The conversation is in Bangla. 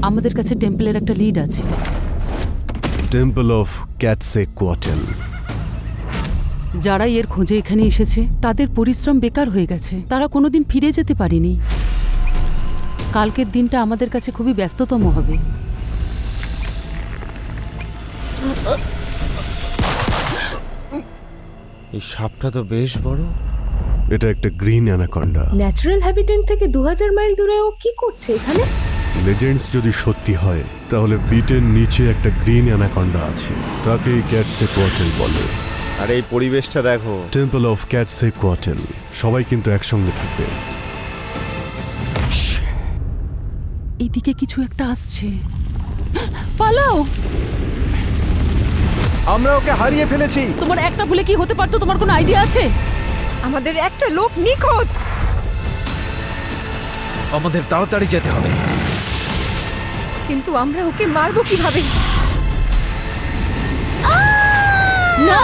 আমাদের কাছে টেম্পলের একটা লিড আছে। Temple of Quetzalcoatl. যারা এর খোঁজে এখানে এসেছে তাদের পরিশ্রম বেকার হয়ে গেছে, তারা কোনোদিন ফিরে যেতে পারেনি। কালকের দিনটা আমাদের কাছে খুবই ব্যস্ততম হবে। এই সাপটা তো বেশ বড়। এটা একটা গ্রিন অ্যানাকন্ডা। ন্যাচারাল হ্যাবিটেট থেকে 2000 মাইল দূরে ও কি করছে এখানে? লেজেন্ডস যদি সত্যি হয় তাহলে বিটের নিচে একটা গ্রিন অ্যানাকন্ডা আছে, তাকেই ক্যাটসেকোয়াটেল বলে। আর এই পরিবেশটা দেখো। Temple of Quetzalcoatl. সবাই কিন্তু একসঙ্গে থাকবে। এইদিকে কিছু একটা আসছে, পালাও। আমরা ওকে হারিয়ে ফেলেছি। তোমার একটা ভুলে কি হতে পারতো, তোমার কোনো আইডিয়া আছে? আমাদের একটা লোক নিখোঁজ। আমাদের তাড়াতাড়ি যেতে হবে। কিন্তু আমরা ওকে মারবো কিভাবে? না!